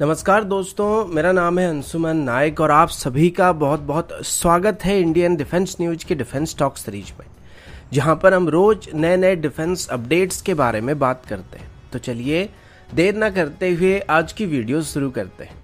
नमस्कार दोस्तों, मेरा नाम है अंशुमन नायक और आप सभी का बहुत बहुत स्वागत है इंडियन डिफेंस न्यूज के डिफेंस टॉक सीरीज में, जहां पर हम रोज नए नए डिफेंस अपडेट्स के बारे में बात करते हैं। तो चलिए देर ना करते हुए आज की वीडियो शुरू करते हैं।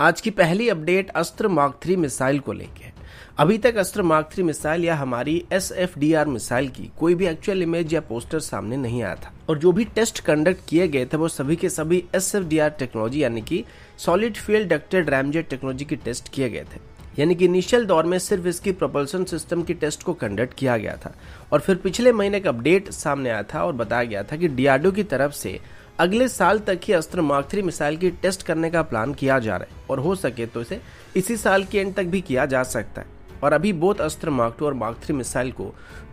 आज की पहली अपडेट अस्त्र मार्क 3 मिसाइल को लेके है। अभी तक अस्त्र मार्क 3 मिसाइल या हमारी SFDR मिसाइल की कोई भी एक्चुअल इमेज या पोस्टर सामने नहीं आया था और जो भी टेस्ट कंडक्ट किए गए थे वो सभी के सभी SFDR टेक्नोलॉजी यानी कि solid fuel ducted ramjet technology की टेस्ट किए गए थे। यानी कि इनिशियल दौर में सिर्फ इसकी प्रोपल्सन सिस्टम की टेस्ट को कंडक्ट किया गया था और फिर पिछले महीने एक अपडेट सामने आया था और बताया गया था कि DRDO की तरफ से अगले साल तक ही अस्त्र मार्क 3 मिसाइल की टेस्ट करने का प्लान किया जा रहा है और हो सके तो इसे इसी साल के एंड तक भी किया जा सकता है। और अभी बोथ अस्त्र मार्क 2 और मार्क 3 मिसाइल को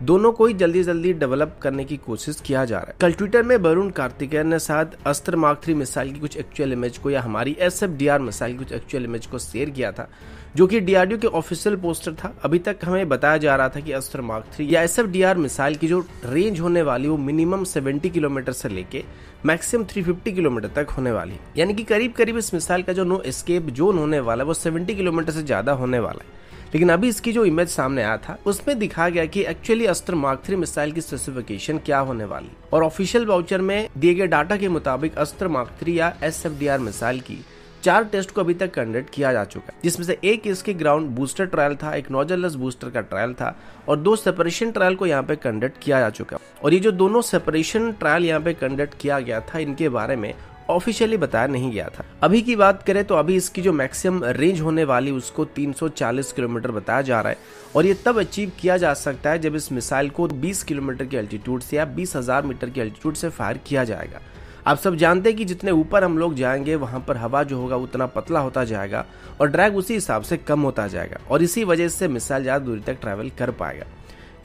दोनों को ही जल्दी जल्दी डेवलप करने की कोशिश किया जा रहा है। कल ट्विटर में वरुण कार्तिकेयन ने साथ अस्त्र मार्क 3 मिसाइल की कुछ एक्चुअल इमेज को या हमारी SFDR मिसाइल की कुछ एक्चुअल इमेज को शेयर किया था, जो कि DRDO के ऑफिशियल पोस्टर था। अभी तक हमें बताया जा रहा था कि अस्त्र मार्क 3 या SFDR मिसाइल की जो रेंज होने वाली वो मिनिमम 70 किलोमीटर से लेके मैक्सिमम 350 किलोमीटर तक होने वाली है। यानी कि करीब करीब इस मिसाइल का जो नो एस्केप जोन होने वाला है वो 70 किलोमीटर से ज्यादा होने वाला है। लेकिन अभी इसकी जो इमेज सामने आया था उसमें दिखाया गया कि एक्चुअली अस्त्र मार्क 3 मिसाइल की स्पेसिफिकेशन क्या होने वाली और ऑफिशियल वाउचर में दिए गए डाटा के मुताबिक अस्त्र मार्क 3 या SFDR मिसाइल की 4 टेस्ट को अभी तक कंडक्ट किया जा चुका है, जिसमें से एक इसके ग्राउंड बूस्टर ट्रायल था, एक नोजललेस बूस्टर का ट्रायल था और 2 सेपरेशन ट्रायल को यहाँ पे कंडक्ट किया जा चुका है। और ये जो दोनों सेपरेशन ट्रायल यहाँ पे कंडक्ट किया गया था इनके बारे में ऑफिशियली बताया नहीं गया था। अभी की बात करें तो अभी इसकी जो मैक्सिमम रेंज होने वाली उसको 340 किलोमीटर बताया जा रहा है और ये तब अचीव किया जा सकता है जब इस मिसाइल को 20 किलोमीटर के एल्टीट्यूड से या 20,000 मीटर के एल्टीट्यूड से फायर किया जाएगा। आप सब जानते हैं कि जितने ऊपर हम लोग जाएंगे वहां पर हवा जो होगा उतना पतला होता जाएगा और ड्रैग उसी हिसाब से कम होता जाएगा और इसी वजह से मिसाइल ज्यादा दूरी तक ट्रैवल कर पाएगा।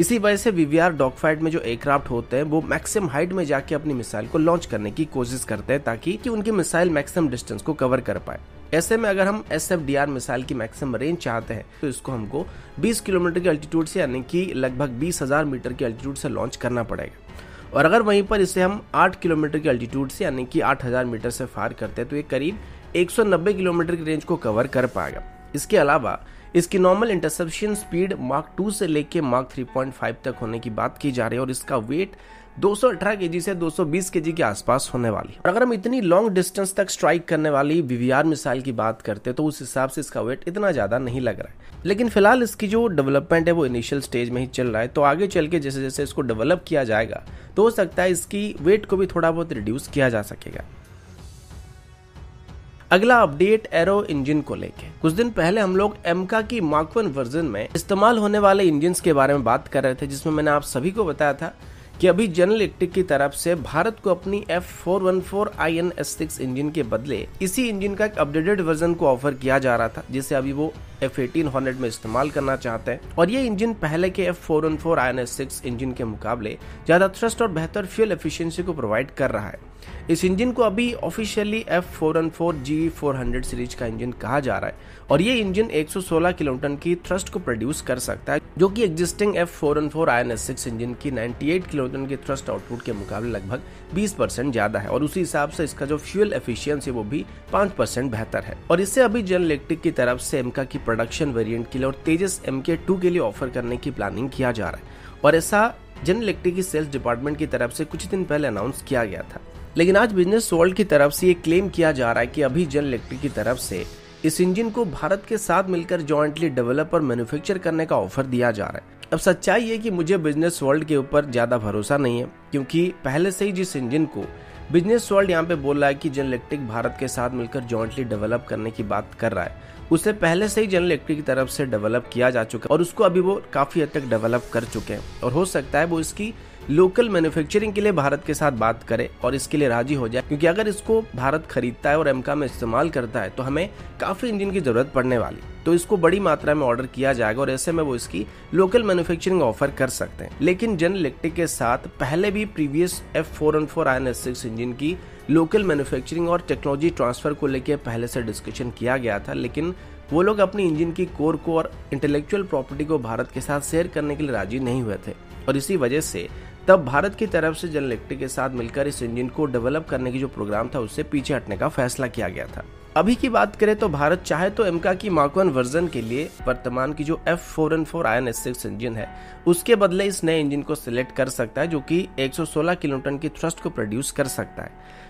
इसी वजह से VVR डॉग फाइट में जो एयरक्राफ्ट होते हैं वो मैक्सिमम हाइट में जाके अपनी मिसाइल को लॉन्च करने की कोशिश करते हैं ताकि उनकी मिसाइल मैक्सिमम डिस्टेंस को कवर कर पाए। ऐसे में अगर हम SFDR मिसाइल की मैक्सिमम रेंज चाहते हैं तो इसको हमको 20 किलोमीटर के एल्टीट्यूड से यानी कि लगभग 20,000 मीटर के एल्टीट्यूड से लॉन्च करना पड़ेगा। और अगर वहीं पर इसे हम 8 किलोमीटर के एल्टीट्यूड से यानी कि 8,000 मीटर से फायर करते हैं तो ये करीब 190 किलोमीटर की रेंज को कवर कर पाएगा। इसके अलावा इसकी नॉर्मल इंटरसेप्शन स्पीड मार्क 2 से लेके मार्क 3.5 तक होने की बात की जा रही है और इसका वेट 218 केजी से 220 केजी के आसपास होने वाली है। और अगर हम इतनी लॉन्ग डिस्टेंस तक स्ट्राइक करने वाली VVR मिसाइल की बात करते तो उस हिसाब से इसका वेट इतना ज्यादा नहीं लग रहा है। लेकिन फिलहाल इसकी जो डेवलपमेंट है वो इनिशियल स्टेज में ही चल रहा है, तो आगे चल के जैसे जैसे इसको डेवलप किया जाएगा तो हो सकता है इसकी वेट को भी थोड़ा बहुत रिड्यूस किया जा सकेगा। अगला अपडेट एरो इंजन को लेके। कुछ दिन पहले हम लोग एमका की मार्क 1 वर्जन में इस्तेमाल होने वाले इंजन के बारे में बात कर रहे थे, जिसमें मैंने आप सभी को बताया था कि अभी जनरल इलेक्ट्रिक की तरफ से भारत को अपनी F414 INS6 इंजन के बदले इसी इंजन का एक अपडेटेड वर्जन को ऑफर किया जा रहा था, जिसे अभी वो F18 हॉर्नेट में इस्तेमाल करना चाहते हैं। और ये इंजन पहले के F414 INS6 इंजन के मुकाबले ज्यादा थ्रस्ट और बेहतर फ्यूल एफिशिएंसी को प्रोवाइड कर रहा है। इस इंजन को अभी ऑफिशियली F414 GE400 सीरीज का इंजन कहा जा रहा है और ये इंजन 116 किलोन्यूटन की थ्रस्ट को प्रोड्यूस कर सकता है, जो कि एग्जिस्टिंग F414 INS6 इंजन की 98 किलोन्यूटन के थ्रस्ट आउटपुट के मुकाबले लगभग 20% ज्यादा है और उसी हिसाब से इसका जो फ्यूल एफिशिएंसी वो भी 5% बेहतर है। और इससे अभी जनरल इलेक्ट्रिक की तरफ से एमका की प्रोडक्शन वेरिएंट के लिए और तेजस MK2 के लिए ऑफर करने की प्लानिंग किया जा रहा है और ऐसा जनरल इलेक्ट्रिक की सेल्स डिपार्टमेंट की तरफ से कुछ दिन पहले अनाउंस किया गया था। लेकिन आज बिजनेस वर्ल्ड की तरफ से ये क्लेम किया जा रहा है कि अभी जनरल इलेक्ट्रिक की तरफ से इस इंजन को भारत के साथ मिलकर जॉइंटली डेवलप और मैन्युफैक्चर करने का ऑफर दिया जा रहा है। अब सच्चाई है कि मुझे बिजनेस वर्ल्ड के ऊपर ज्यादा भरोसा नहीं है, क्योंकि पहले से ही जिस इंजन को बिजनेस वर्ल्ड यहाँ पे बोल रहा है कि जनरल इलेक्ट्रिक भारत के साथ मिलकर जॉइंटली डेवलप करने की बात कर रहा है, उसे पहले से ही जनरल इलेक्ट्रिक की तरफ से डेवलप किया जा चुका है और उसको अभी वो काफी हद तक डेवलप कर चुके हैं और हो सकता है वो इसकी लोकल मैन्युफैक्चरिंग के लिए भारत के साथ बात करे और इसके लिए राजी हो जाए, क्योंकि अगर इसको भारत खरीदता है और एमका में इस्तेमाल करता है तो हमें काफी इंजन की जरूरत पड़ने वाली, तो इसको बड़ी मात्रा में ऑर्डर किया जाएगा और ऐसे में वो इसकी लोकल मैन्युफैक्चरिंग ऑफर कर सकते हैं। लेकिन जनरल इलेक्ट्रिक के साथ पहले भी प्रीवियस F414 INS6 इंजन की लोकल मैन्युफैक्चरिंग और टेक्नोलॉजी ट्रांसफर को लेकर पहले से डिस्कशन किया गया था, लेकिन वो लोग अपनी इंजन की कोर को और इंटेलेक्चुअल प्रॉपर्टी को भारत के साथ शेयर करने के लिए राजी नहीं हुए थे और इसी वजह से तब भारत की तरफ से जनरल इलेक्ट्रिक के साथ मिलकर इस इंजन को डेवलप करने की जो प्रोग्राम था उससे पीछे हटने का फैसला किया गया था। अभी की बात करें तो भारत चाहे तो एमका की मार्क 1 वर्जन के लिए वर्तमान की जो F4N4 आयन S6 इंजन है उसके बदले इस नए इंजन को सिलेक्ट कर सकता है, जो कि 116 किलोन्यूटन की थ्रस्ट को प्रोड्यूस कर सकता है।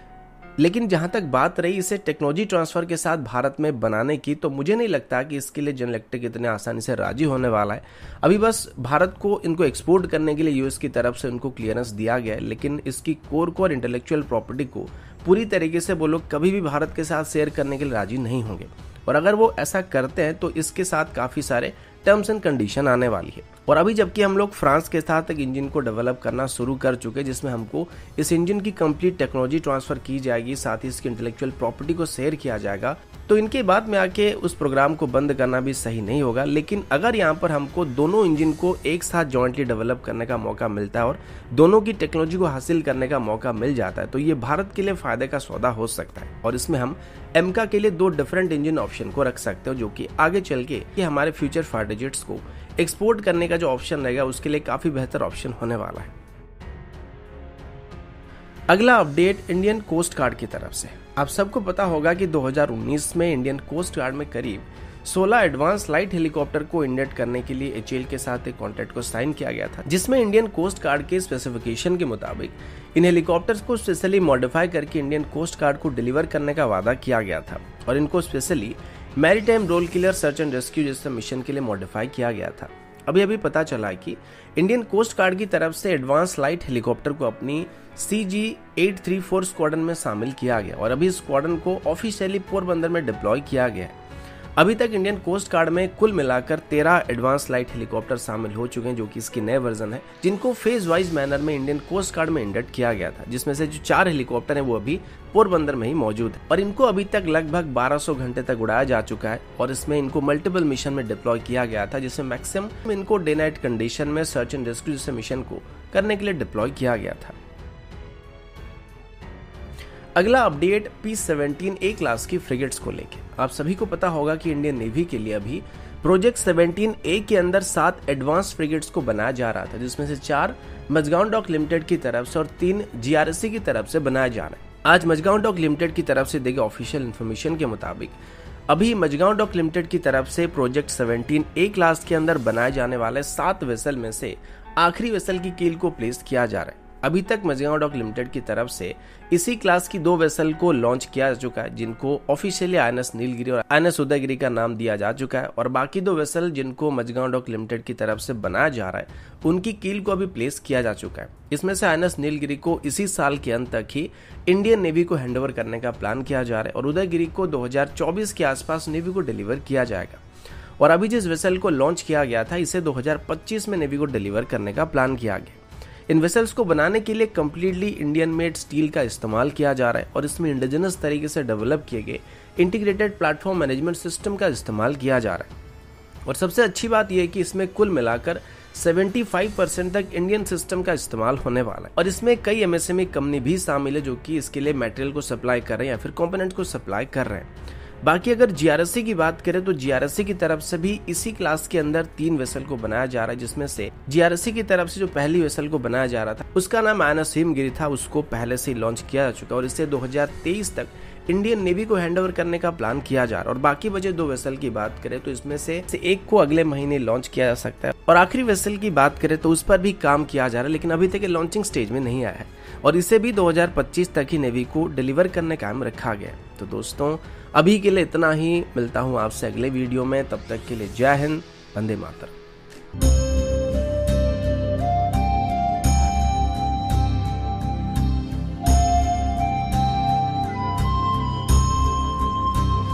लेकिन जहां तक बात रही इसे टेक्नोलॉजी ट्रांसफर के साथ भारत में बनाने की, तो मुझे नहीं लगता कि इसके लिए जनरल इलेक्ट्रिक इतने आसानी से राजी होने वाला है। अभी बस भारत को इनको एक्सपोर्ट करने के लिए यूएस की तरफ से उनको क्लियरेंस दिया गया है, लेकिन इसकी कोर को और इंटेलेक्चुअल प्रॉपर्टी को पूरी तरीके से वो लोग कभी भी भारत के साथ शेयर करने के लिए राजी नहीं होंगे। और अगर वो ऐसा करते हैं तो इसके साथ काफी सारे टर्म्स एंड कंडीशन आने वाली है। और अभी जबकि हम लोग फ्रांस के साथ एक इंजन को डेवलप करना शुरू कर चुके हैं, जिसमें हमको इस इंजन की कंप्लीट टेक्नोलॉजी ट्रांसफर की जाएगी, साथ ही इसकी इंटेलेक्चुअल प्रॉपर्टी को शेयर किया जाएगा, तो इनके बाद में आके उस प्रोग्राम को बंद करना भी सही नहीं होगा। लेकिन अगर यहाँ पर हमको दोनों इंजन को एक साथ जॉइंटली डेवलप करने का मौका मिलता है और दोनों की टेक्नोलॉजी को हासिल करने का मौका मिल जाता है, तो ये भारत के लिए फायदे का सौदा हो सकता है। और इसमें हम एमका के लिए 2 डिफरेंट इंजन ऑप्शन को रख सकते हो, जो कि आगे चल के हमारे फ्यूचर फाइटर जेट्स को एक्सपोर्ट करने का जो ऑप्शन रहेगा उसके लिए काफी बेहतर ऑप्शन होने वाला है। अगला अपडेट इंडियन कोस्ट गार्ड की तरफ से। आप सबको पता होगा कि 2019 में इंडियन कोस्ट गार्ड में करीब 16 एडवांस लाइट हेलीकॉप्टर को इंडेट करने के लिए एचएएल के साथ एक कॉन्ट्रैक्ट को साइन किया गया था, जिसमें इंडियन कोस्ट गार्ड के स्पेसिफिकेशन के मुताबिक इन हेलीकॉप्टर्स को स्पेशली मॉडिफाई करके इंडियन कोस्ट गार्ड को डिलीवर करने का वादा किया गया था और इनको स्पेशली मैरीटाइम रोल किलर सर्च एंड रेस्क्यू जैसे मिशन के लिए मॉडिफाई किया गया था। अभी पता चला है कि इंडियन कोस्ट गार्ड की तरफ से एडवांस लाइट हेलीकॉप्टर को अपनी CG-834 स्क्वाड्रन में शामिल किया गया और अभी इस स्क्वाड्रन को ऑफिशियली पोरबंदर में डिप्लॉय किया गया है। अभी तक इंडियन कोस्ट गार्ड में कुल मिलाकर 13 एडवांस लाइट हेलीकॉप्टर शामिल हो चुके हैं, जो कि इसकी नए वर्जन है, जिनको फेज वाइज मैनर में इंडियन कोस्ट गार्ड में इंडेट किया गया था, जिसमें से जो 4 हेलीकॉप्टर हैं वो अभी पोरबंदर में ही मौजूद है और इनको अभी तक लगभग 1200 घंटे तक उड़ाया जा चुका है और इसमें इनको मल्टीपल मिशन में डिप्लॉय किया गया था, जिसमें मैक्सिमम इनको डे नाइट कंडीशन में सर्च एंड रेस्क्यू जैसे मिशन को करने के लिए डिप्लॉय किया गया था। अगला अपडेट P-17A क्लास की फ्रिगेट्स को लेके। आप सभी को पता होगा कि इंडियन नेवी के लिए अभी प्रोजेक्ट 17A के अंदर 7 एडवांस फ्रिगेट्स को बनाया जा रहा था, जिसमें से 4 मजगांव डॉक लिमिटेड की तरफ से और 3 GRSC की तरफ से बनाया जा रहा है। आज मजगांव डॉक लिमिटेड की तरफ से दी गई ऑफिशियल इन्फॉर्मेशन के मुताबिक अभी मजगांव डॉक लिमिटेड की तरफ से प्रोजेक्ट 17A क्लास के अंदर बनाए जाने वाले 7 वेसल में से आखिरी वेसल की कील को प्लेस किया जा रहा है। अभी तक मजगांव डॉक लिमिटेड की तरफ से इसी क्लास की 2 वेसल को लॉन्च किया जा चुका है, जिनको ऑफिशियली INS नीलगिरी और INS उदयगिरी का नाम दिया जा चुका है और बाकी 2 वेसल जिनको मजगांव डॉक लिमिटेड की तरफ से बनाया जा रहा है उनकी कील को अभी प्लेस किया जा चुका है। इसमें से INS नीलगिरी को इसी साल के अंत तक ही इंडियन नेवी को हैंडओवर करने का प्लान किया जा रहा है और उदयगिरी को 2024 के आसपास नेवी को डिलीवर किया जाएगा। और अभी जिस वेसल को लॉन्च किया गया था इसे 2025 में नेवी को डिलीवर करने का प्लान किया गया। इन वेसल्स को बनाने के लिए कम्प्लीटली इंडियन मेड स्टील का इस्तेमाल किया जा रहा है और इसमें इंडिजिनस तरीके से डेवलप किए गए इंटीग्रेटेड प्लेटफॉर्म मैनेजमेंट सिस्टम का इस्तेमाल किया जा रहा है। और सबसे अच्छी बात यह है कि इसमें कुल मिलाकर 75% तक इंडियन सिस्टम का इस्तेमाल होने वाला है और इसमें कई MSME कंपनी भी शामिल है, जो कि इसके लिए मटेरियल को सप्लाई कर रहे हैं या फिर कंपोनेंट को सप्लाई कर रहे हैं। बाकी अगर GRSC की बात करें तो GRSC की तरफ से भी इसी क्लास के अंदर 3 वेसल को बनाया जा रहा है, जिसमें से GRSC की तरफ से जो पहली वेसल को बनाया जा रहा था उसका नाम INS हिमगिरी था, उसको पहले से ही लॉन्च किया जा चुका और इसे 2023 तक इंडियन नेवी को हैंडओवर करने का प्लान किया जा रहा है। और बाकी बचे 2 वेसल की बात करें तो इसमें से एक को अगले महीने लॉन्च किया जा सकता है और आखिरी वेसल की बात करें तो उस पर भी काम किया जा रहा है, लेकिन अभी तक लॉन्चिंग स्टेज में नहीं आया है और इसे भी 2025 तक ही नेवी को डिलीवर करने का काम रखा गया है। तो दोस्तों अभी के लिए इतना ही, मिलता हूँ आपसे अगले वीडियो में, तब तक के लिए जय हिंद, वंदे मातरम।